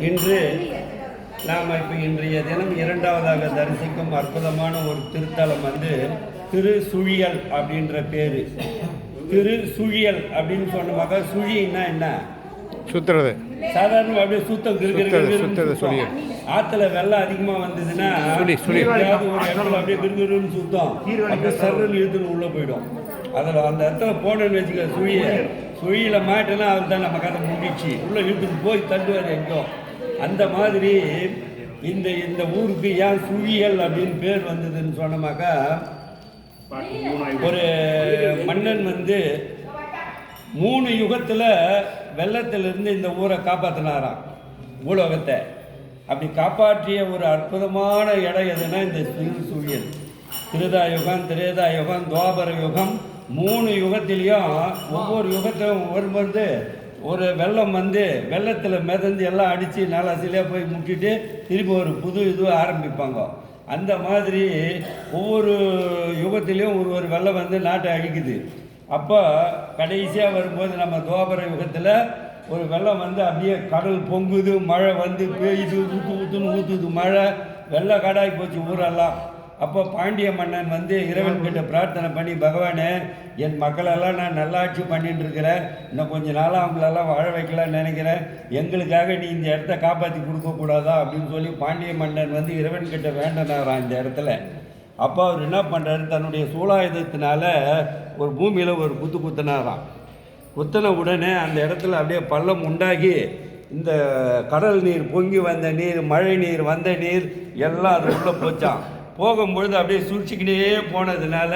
இன்று நாம் இப்போ இன்றைய தினம் இரண்டாவதாக தரிசிக்கும் அற்புதமான ஒரு திருத்தலம் வந்து திருசுழியல் அப்படின்ற பேர். திருசுழியல் அப்படின்னு சொன்னமாக சுழின்னா என்ன? சுத்துறது. சாதாரண அப்படியே சுத்தம். ஆற்றுல வெள்ளம் அதிகமாக வந்ததுன்னா ஒரு இடத்துல அப்படியே கிருகிருன்னு சுத்தம், அப்படியே சர்றல் இழுத்துன்னு உள்ளே போயிடும். அதில் அந்த இடத்துல போனோன்னு வச்சுக்க, சுழியில் மாட்டேன்னா அவர் தான் நம்ம கதை முடிச்சு உள்ளே இழுத்துட்டு போய் தள்ளுவார் எங்கோ. அந்த மாதிரி இந்த ஊருக்கு ஏன் சுழியல் அப்படின்னு பேர் வந்ததுன்னு சொன்னமாக்கா, ஒரு மன்னன் வந்து 3 யுகத்தில் வெள்ளத்திலிருந்து இந்த ஊரை காப்பாற்றினாராம், பூலோகத்தை. அப்படி காப்பாற்றிய ஒரு அற்புதமான இடம் எதுனா இந்த திருசுழியல். திருதாயுகம், திரேதாயுகம், துவாபர யுகம், 3 யுகத்திலையும் ஒவ்வொரு யுகத்திலும் வரும்போது ஒரு வெள்ளம் வந்து வெள்ளத்தில் மிதந்து எல்லாம் அடித்து நாலாசிலையாக போய் முட்டிட்டு திருப்பி ஒரு புது இதுவை ஆரம்பிப்பாங்க. அந்த மாதிரி ஒவ்வொரு யுகத்திலையும் ஒரு வெள்ளம் வந்து நாட்டை அழிக்குது. அப்போ கடைசியாக வரும்போது நம்ம துவாபர யுகத்தில் ஒரு வெள்ளம் வந்து அப்படியே கடல் பொங்குது, மழை வந்து பெய்யுது, ஊற்றுது மழை, வெள்ளை காடாகி போச்சு ஊரெல்லாம். அப்போ பாண்டிய மன்னன் வந்து இறைவன்கிட்ட பிரார்த்தனை பண்ணி, பகவானே என் மக்களெல்லாம் நான் நல்லாட்சி பண்ணிட்டு இருக்கிறேன், இன்னும் கொஞ்சம் நாளாக அவங்களெல்லாம் வாழ வைக்கலான்னு நினைக்கிறேன், எங்களுக்காக நீ இந்த இடத்த காப்பாற்றி கொடுக்கக்கூடாதா அப்படின்னு சொல்லி பாண்டிய மன்னன் வந்து இறைவன்கிட்ட வேண்டனாராம் இந்த இடத்துல. அப்போ அவர் என்ன பண்ணுறாரு, தன்னுடைய சூலாயுதத்தினால ஒரு பூமியில் ஒரு குத்துனாராம். குத்தின உடனே அந்த இடத்துல அப்படியே பள்ளம் உண்டாகி இந்த கடல் நீர் பொங்கி வந்த நீர், மழை நீர், வந்த நீர் எல்லாம் அது உள்ளே போச்சான். போகும்பொழுது அப்படியே சூழ்ச்சிக்கிட்டே போனதுனால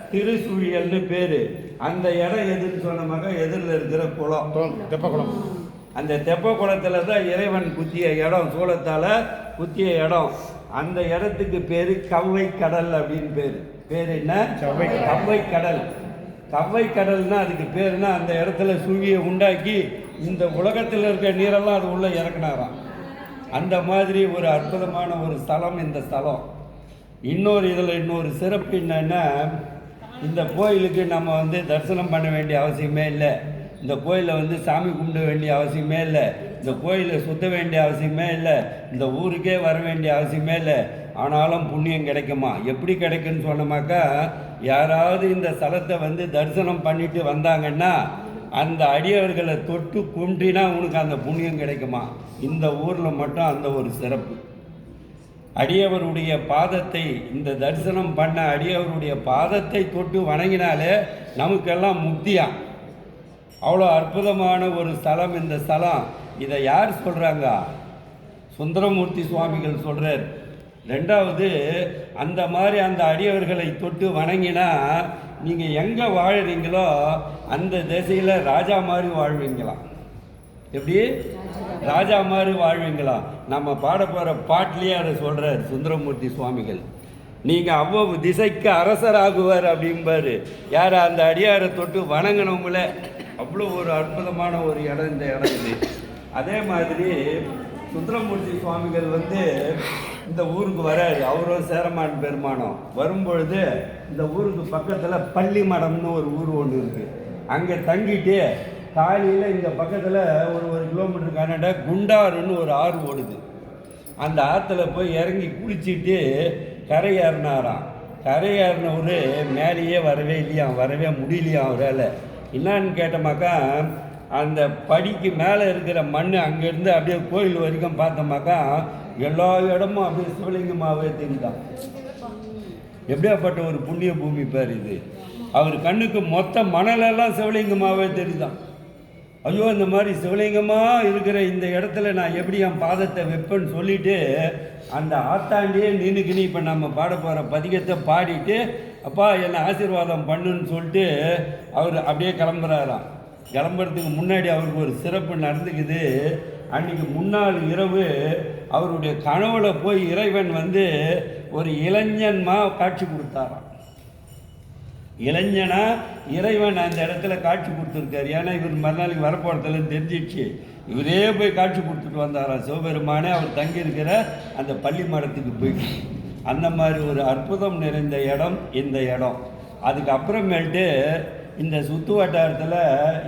திருசுழியல்னு பேர். அந்த இடம் எதுன்னு சொன்னமாக எதிரில் இருக்கிற குளம், தெப்பக்குளம். அந்த தெப்ப குளத்தில் தான் இறைவன் குத்திய இடம், சூளத்தால் குத்திய இடம். அந்த இடத்துக்கு பேர் கவ்வை கடல் அப்படின்னு பேர் என்ன? கவ்வை கடல். கவ்வை கடல்னா அதுக்கு பேருனா அந்த இடத்துல சுழியை உண்டாக்கி இந்த உலகத்தில் இருக்கிற நீரெல்லாம் அது உள்ளே இறக்குனாராம். அந்த மாதிரி ஒரு அற்புதமான ஒரு ஸ்தலம் இந்த ஸ்தலம். இன்னொரு சிறப்பு என்னன்னா, இந்த கோயிலுக்கு நம்ம வந்து தரிசனம் பண்ண வேண்டிய அவசியமே இல்லை, இந்த கோயிலில் வந்து சாமி கும்பிட வேண்டிய அவசியமே இல்லை, இந்த கோயிலை சுத்த வேண்டிய அவசியமே இல்லை, இந்த ஊருக்கே வர வேண்டிய அவசியமே இல்லை. ஆனாலும் புண்ணியம் கிடைக்குமா? எப்படி கிடைக்குன்னு சொன்னமாக்கா, யாராவது இந்த ஸ்தலத்தை வந்து தரிசனம் பண்ணிட்டு வந்தாங்கன்னா அந்த அடியவர்களை தொட்டு கும்பிட்டினா உனக்கு அந்த புண்ணியம் கிடைக்குமா. இந்த ஊரில் மட்டும் அந்த ஒரு சிறப்பு. அடியவருடைய பாதத்தை, இந்த தரிசனம் பண்ண அடியவருடைய பாதத்தை தொட்டு வணங்கினாலே நமக்கெல்லாம் முக்தியா. அவ்வளோ அற்புதமான ஒரு ஸ்தலம் இந்த ஸ்தலம். இதை யார் சொல்கிறாங்க? சுந்தரமூர்த்தி சுவாமிகள் சொல்கிறார். 2வது, அந்த மாதிரி அந்த அடியவர்களை தொட்டு வணங்கினா நீங்கள் எங்கே வாழுறீங்களோ அந்த திசையில் ராஜா மாதிரி வாழ்வீங்களாம். எப்படி? ராஜா மாதிரி வாழ்வீங்களாம். நம்ம பாட போகிற பாட்டிலேயே அதை சொல்கிறார் சுந்தரமூர்த்தி சுவாமிகள். நீங்கள் அவ்வளவு திசைக்கு அரசராகுவார் அப்படிம்பார். யார்? அந்த அடியாரை தொட்டு வணங்கினவங்கள. அவ்வளோ ஒரு அற்புதமான ஒரு இடம் இந்த இடம் இது. அதே மாதிரி சுந்தரமூர்த்தி சுவாமிகள் வந்து இந்த ஊருக்கு வராரு. அவரும் சேரமான் பெருமானம். வரும்பொழுது இந்த ஊருக்கு பக்கத்தில் பள்ளி மடம்னு ஒரு ஊர் ஒன்று இருக்குது. அங்கே தங்கிட்டு காலையில் இந்த பக்கத்தில் ஒரு கிலோமீட்டர் கனடா குண்டாறுன்னு ஒரு ஆறு ஓடுது. அந்த ஆற்றுல போய் இறங்கி குளிச்சுட்டு கரை ஏறினாராம். கரை ஏறினவர் மேலேயே வரவே முடியலையாம் அவரால். என்னான்னு கேட்டோமாக்கா, அந்த படிக்கு மேலே இருக்கிற மண் அங்கேருந்து அப்படியே கோயில் வரைக்கும் பார்த்தோமாக்கா எல்லா இடமும் அப்படியே சிவலிங்கமாகவே தெரியுதான். எப்படியாப்பட்ட ஒரு புண்ணிய பூமி பேர் இது. அவர் கண்ணுக்கு மொத்த மணலெல்லாம் சிவலிங்கமாகவே தெரியுதான். ஐயோ, இந்த மாதிரி சிவலிங்கமாக இருக்கிற இந்த இடத்துல நான் எப்படி என் பாதத்தை வைப்பேன்னு சொல்லிவிட்டு அந்த ஆத்தாண்டியே நின்றுக்கினி இப்போ நம்ம பாட போகிற பதிகத்தை பாடிட்டு, அப்பா என்னை ஆசீர்வாதம் பண்ணுன்னு சொல்லிட்டு அவர் அப்படியே கிளம்புறாராம். கிளம்புறதுக்கு முன்னாடி அவருக்கு ஒரு சிறப்பு நடந்துக்குது. அன்றைக்கி முன்னாள் இரவு அவருடைய கனவுல போய் இறைவன் வந்து ஒரு இளைஞன்மா காட்சி கொடுத்தாராம். இளைஞனா இறைவன் அந்த இடத்துல காட்சி கொடுத்துருக்காரு. ஏன்னா இவர் மறுநாளைக்கு வரப்போறதுலன்னு தெரிஞ்சிடுச்சு. இவரே போய் காட்சி கொடுத்துட்டு வந்தாராம் சிவபெருமானே அவர் தங்கியிருக்கிற அந்த பள்ளி மடத்துக்கு போயிட்டு. அந்த மாதிரி ஒரு அற்புதம் நிறைந்த இடம் இந்த இடம். அதுக்கப்புறமேட்டு இந்த சுற்று வட்டாரத்தில்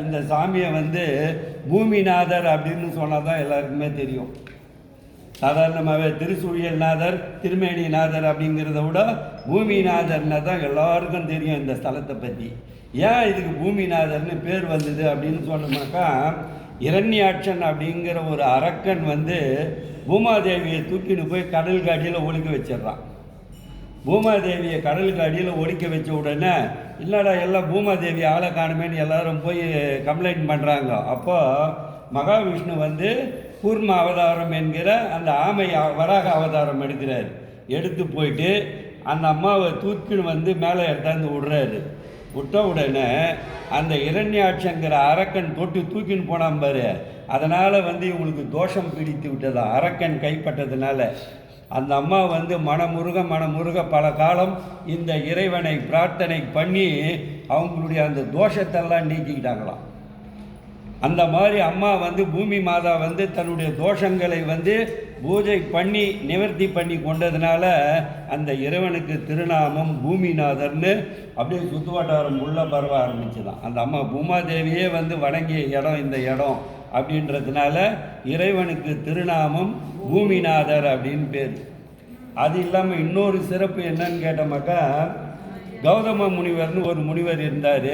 இந்த சாமியை வந்து பூமிநாதர் அப்படின்னு சொன்னால் தான் எல்லாருக்குமே தெரியும். சாதாரணமாகவே திருசூழியல்நாதர் திருமேனிநாதர் அப்படிங்கிறத விட பூமிநாதர்னா தான் எல்லாருக்கும் தெரியும் இந்த ஸ்தலத்தை பற்றி. ஏன் இதுக்கு பூமிநாதர்னு பேர் வந்தது அப்படின்னு சொன்னோம்னாக்கா, இரண்யாட்சன் அப்படிங்கிற ஒரு அரக்கன் பூமாதேவியை தூக்கின்னு போய் கடலுக்கு அடியில் ஒழிக்க வச்சிடுறான். பூமாதேவியை கடலுக்கு அடியில் ஒழிக்க வச்ச உடனே இல்லைடா எல்லாம் பூமாதேவி ஆளை காணுமேன்னு எல்லாரும் போய் கம்ப்ளைண்ட் பண்ணுறாங்க. அப்போ மகாவிஷ்ணு கூர்ம அவதாரம் என்கிற அந்த ஆமை வராக அவதாரம் எடுத்து போயிட்டு அந்த அம்மாவை தூக்கின்னு மேலே எடுத்தாந்து விடுறாரு. விட்ட உடனே அந்த இரண்யாட்சங்கிற அரக்கன் தொட்டு தூக்கின்னு போனான் பாரு. அதனால் இவங்களுக்கு தோஷம் பிடித்து விட்டதா, அரக்கன் கைப்பட்டதுனால. அந்த அம்மா மனமுருக பல காலம் இந்த இறைவனை பிரார்த்தனை பண்ணி அவங்களுடைய அந்த தோஷத்தெல்லாம் நீக்கிக்கிட்டாங்களாம். அந்த மாதிரி அம்மா பூமி மாதா தன்னுடைய தோஷங்களை பூஜை பண்ணி நிவர்த்தி பண்ணி கொண்டதுனால அந்த இறைவனுக்கு திருநாமம் பூமிநாதர்னு அப்படியே சுற்றுவட்டாரம் உள்ள பரவ ஆரம்பிச்சுதான். அந்த அம்மா பூமாதேவியே வணங்கிய இடம் இந்த இடம் அப்படின்றதுனால இறைவனுக்கு திருநாமம் பூமிநாதர் அப்படின்னு பேர். அது இல்லாமல் இன்னொரு சிறப்பு என்னன்னு கேட்டோமாக்கா, கௌதம முனிவர்னு ஒரு முனிவர் இருந்தார்.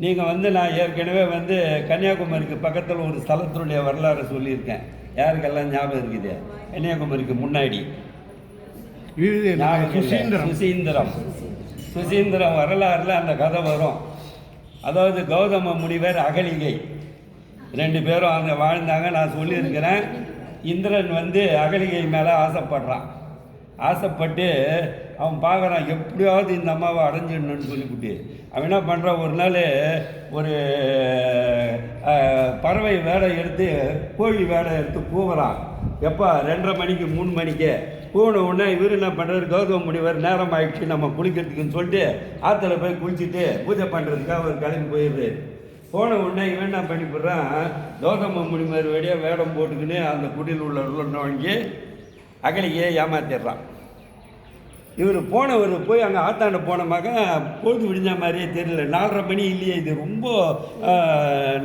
நீங்கள் நான் ஏற்கனவே கன்னியாகுமரிக்கு பக்கத்தில் ஒரு ஸ்தலத்தினுடைய வரலாறு சொல்லியிருக்கேன். யாருக்கெல்லாம் ஞாபகம் இருக்குது? கன்னியாகுமரிக்கு முன்னாடி சுசீந்திரம் வரலாறில் அந்த கதை வரும். அதாவது கௌதம முனிவர் அகலிகை 2 பேரும் அங்கே வாழ்ந்தாங்க. நான் சொல்லியிருக்கிறேன். இந்திரன் அகலிகை மேலே ஆசைப்பட்டு அவன் பார்க்குறான், எப்படியாவது இந்த அம்மாவை அடைஞ்சிடணும்னு சொல்லிவிட்டு அவன் என்ன பண்ணுறான், ஒரு நாள் ஒரு பறவை வேடை எடுத்து கோழி வேடை எடுத்து கூவுறான். எப்போ 2:30 மணிக்கு 3 மணிக்கு போன உடனே இவர் என்ன பண்ணுறாரு, கௌதம முனிவர் நேரம் ஆகிடுச்சு நம்ம குளிக்கிறதுக்குன்னு சொல்லிட்டு ஆற்றுல போய் குளிச்சுட்டு பூஜை பண்ணுறதுக்காக அவர் கிளம்பி போயிடுறாரு. போன உடனே இவன் என்ன பண்ணி போடுறான், கௌதம முனிவர் வழியாக வேடம் போட்டுக்கின்னு அந்த குடியில் உள்ள நுழைஞ்சி அகலிகையை ஏமாத்திடுறான். இவர் போனவர் போய் அங்கே ஆத்தாண்ட போனமாக பொழுது விடிஞ்ச மாதிரியே தெரியல. 4:30 மணி இல்லையே, இது ரொம்ப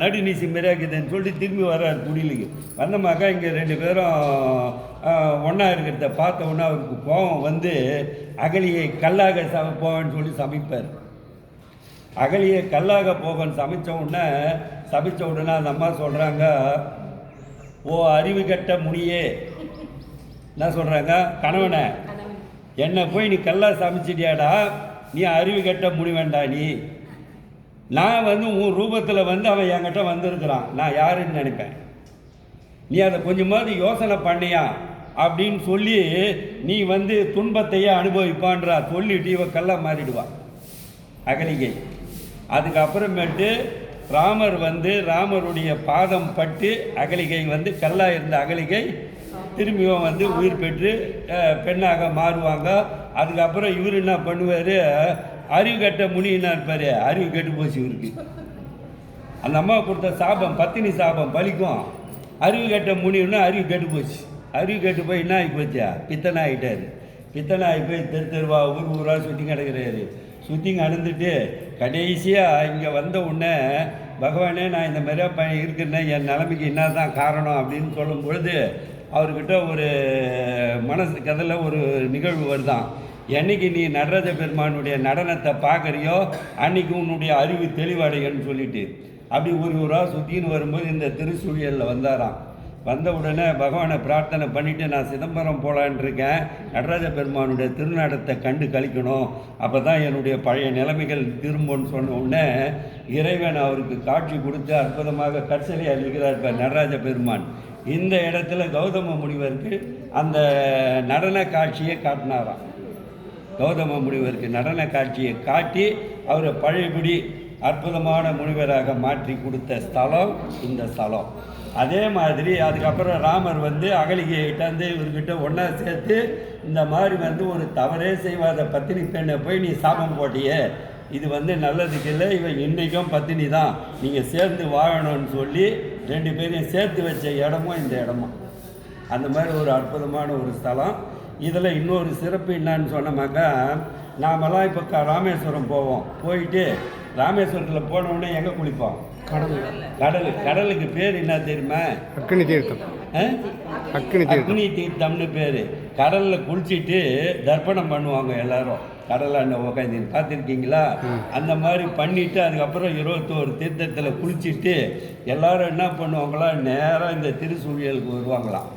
நடுநீசி மாரியாக இருக்குதுன்னு சொல்லிட்டு திரும்பி வர்றார் குடிலுக்கு. வந்தமாக்கா இங்கே 2 பேரும் ஒன்றா இருக்கிறத பார்த்த உடனே அவருக்கு கோபம் அகலியை கல்லாக போவேன்னு சொல்லி சமைப்பார். அகலியை கல்லாக போகன்னு சமைச்ச உடனே அந்த அம்மா சொல்கிறாங்க, ஓ அறிவு கட்ட முனியே, என்ன சொல்கிறாங்க, கணவனை என்னை போய் நீ கல்லாக சமைச்சிட்டியாடா, நீ அறிவு கட்ட முனி வேண்டா. நான் உன் ரூபத்தில் அவன் என்கிட்ட வந்திருக்கிறான், நான் யாருன்னு நினைப்பேன். நீ அதை கொஞ்சமாவது யோசனை பண்ணியா அப்படின்னு சொல்லி நீ துன்பத்தையே அனுபவிப்பான்றா சொல்லிட்டு இவன் கல்லா மாறிடுவா அகலிகை. அதுக்கப்புறமேட்டு ராமர் ராமருடைய பாதம் பட்டு அகலிகை கல்லா இருந்த அகலிகை திரும்பியும் உயிர் பெற்று பெண்ணாக மாறுவாங்க. அதுக்கப்புறம் இவர் என்ன பண்ணுவார், அறிவு கட்ட முனின்னா இருப்பார். அறிவு கெட்டு போச்சு இவருக்கு. அந்த அம்மா கொடுத்த சாபம், பத்தினி சாபம் பலிக்கும். அறிவு கட்ட முனின்னா அறிவு கெட்டு போச்சு. அறிவு கெட்டு போய் என்ன ஆகி போச்சா, பித்தனாகிட்டார். பித்தனாகி போய் தெருவா ஊராக சுற்றி கிடக்கிறாரு. சுற்றி நடந்துட்டு கடைசியாக இங்கே வந்த உடனே, பகவானே நான் இந்த மாதிரியா இருக்கிறேன்னா என் நிலைமைக்கு என்ன தான் காரணம் அப்படின்னு சொல்லும் பொழுது அவர்கிட்ட ஒரு மனசு கதையில் ஒரு நிகழ்வு வருதான். என்னைக்கு நீ நடராஜ பெருமானுடைய நடனத்தை பார்க்குறியோ அன்றைக்கி உன்னுடைய அறிவு தெளிவடையன்னு சொல்லிட்டு அப்படி ஊராக சுற்றின்னு வரும்போது இந்த திருச்சூழியலில் வந்தாராம். வந்த உடனே பகவானை பிரார்த்தனை பண்ணிவிட்டு நான் சிதம்பரம் போகலான் இருக்கேன், நடராஜ பெருமானுடைய திருநாடத்தை கண்டு கழிக்கணும், அப்போ தான் என்னுடைய பழைய நிலைமைகள் திரும்புன்னு சொன்ன உடனே இறைவன் அவருக்கு காட்சி கொடுத்து அற்புதமாக கற்சலை அளிக்கிறார் நடராஜ பெருமான். இந்த இடத்துல கௌதம முனிவருக்கு அந்த நடன காட்சியை காட்டினாராம். கௌதம முனிவருக்கு நடன காட்சியை காட்டி அவரை பழையபடி அற்புதமான முனிவராக மாற்றி கொடுத்த ஸ்தலம் இந்த ஸ்தலம். அதே மாதிரி அதுக்கப்புறம் ராமர் அகலிகையிட்ட இவர்கிட்ட ஒன்றா சேர்த்து இந்த மாதிரி ஒரு தவறே செய்வாத பத்தினி பெண்ணை போய் நீ சாபம் போட்டியே, இது நல்லதுக்கு இல்லை, இவன் இன்றைக்கும் பத்தினி தான், நீங்கள் சேர்ந்து வாழணும்னு சொல்லி 2 பேரையும் சேர்த்து வச்ச இடமும் இந்த இடமும். அந்த மாதிரி ஒரு அற்புதமான ஒரு ஸ்தலம். இதில் இன்னொரு சிறப்பு என்னான்னு சொன்னோம்னாக்கா, நாமெல்லாம் இப்போ ராமேஸ்வரம் போவோம். போயிட்டு ராமேஸ்வரத்தில் போனவுடனே எங்கே குளிப்போம், கடலுக்கு பேர் என்ன தெரியுமா? அக்னி தீர்த்தம். அக்னி தீர்த்தம்னு பேர். கடலில் குளிச்சுட்டு தர்ப்பணம் பண்ணுவாங்க எல்லாரும். கடலாண்ட உட்காந்து பார்த்துருக்கீங்களா? அந்த மாதிரி பண்ணிவிட்டு அதுக்கப்புறம் 21 தீர்த்தத்தில் குளிச்சுட்டு எல்லாரும் என்ன பண்ணுவாங்களா, நேராக இந்த திருச்சூழியலுக்கு வருவாங்களாம்.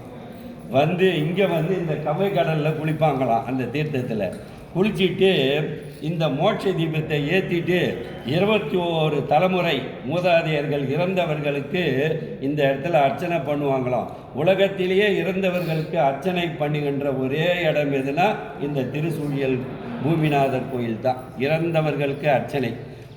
வந்து இங்கே வந்து இந்த கவை கடலில் குளிப்பாங்களாம். அந்த தீர்த்தத்தில் குளிச்சுட்டு இந்த மோட்ச தீபத்தை ஏற்றிட்டு 21 தலைமுறை மூதாதையர்கள் இறந்தவர்களுக்கு இந்த இடத்துல அர்ச்சனை பண்ணுவாங்களாம். உலகத்திலேயே இறந்தவர்களுக்கு அர்ச்சனை பண்ணுகின்ற ஒரே இடம் எதுனா இந்த திருச்சூழியல் பூமிநாதர் கோயில் தான். இறந்தவர்களுக்கு அர்ச்சனை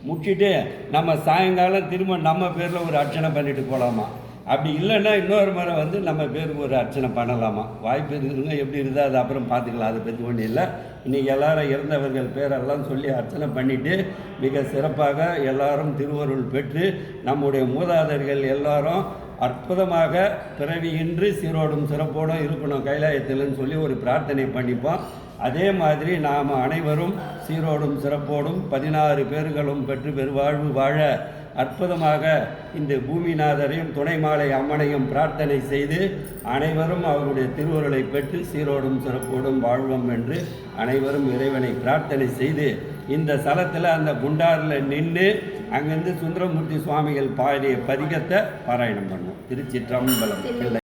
முடிச்சுட்டு நம்ம சாயங்காலம் திரும்ப நம்ம பேரில் ஒரு அர்ச்சனை பண்ணிட்டு போகலாமா. அப்படி இல்லைன்னா இன்னொரு முறை வந்து நம்ம பேருக்கு ஒரு அர்ச்சனை பண்ணலாமா. வாய்ப்பு இருக்குதுங்க. எப்படி இருந்தால் அது அப்புறம் பார்த்துக்கலாம். அதை பற்றி ஒன்றும் இல்லை. இன்றைக்கி எல்லாரும் இறந்தவர்கள் பேரெல்லாம் சொல்லி அர்ச்சனை பண்ணிவிட்டு மிக சிறப்பாக எல்லாரும் திருவருள் பெற்று நம்முடைய மூதாதையர்கள் எல்லாரும் அற்புதமாக பிறவியின்றி சீரோடும் சிறப்போடும் இருக்கணும் கைலாயத்தில்னு சொல்லி ஒரு பிரார்த்தனை பண்ணிப்போம். அதே மாதிரி நாம் அனைவரும் சீரோடும் சிறப்போடும் 16 பேர்களும் பெற்று பெருவாழ்வு வாழ அற்புதமாக இந்த பூமிநாதரையும் துணைமாலை அம்மனையும் பிரார்த்தனை செய்து அனைவரும் அவருடைய திருவருளை பெற்று சீரோடும் சிறப்போடும் வாழ்வோம் என்று அனைவரும் இறைவனை பிரார்த்தனை செய்து இந்த ஸ்தலத்தில் அந்த குண்டாரில் நின்று அங்கேருந்து சுந்தரமூர்த்தி சுவாமிகள் பாடிய பதிகத்தை பாராயணம் பண்ணுவோம். திருச்சிற்றம்பலம்.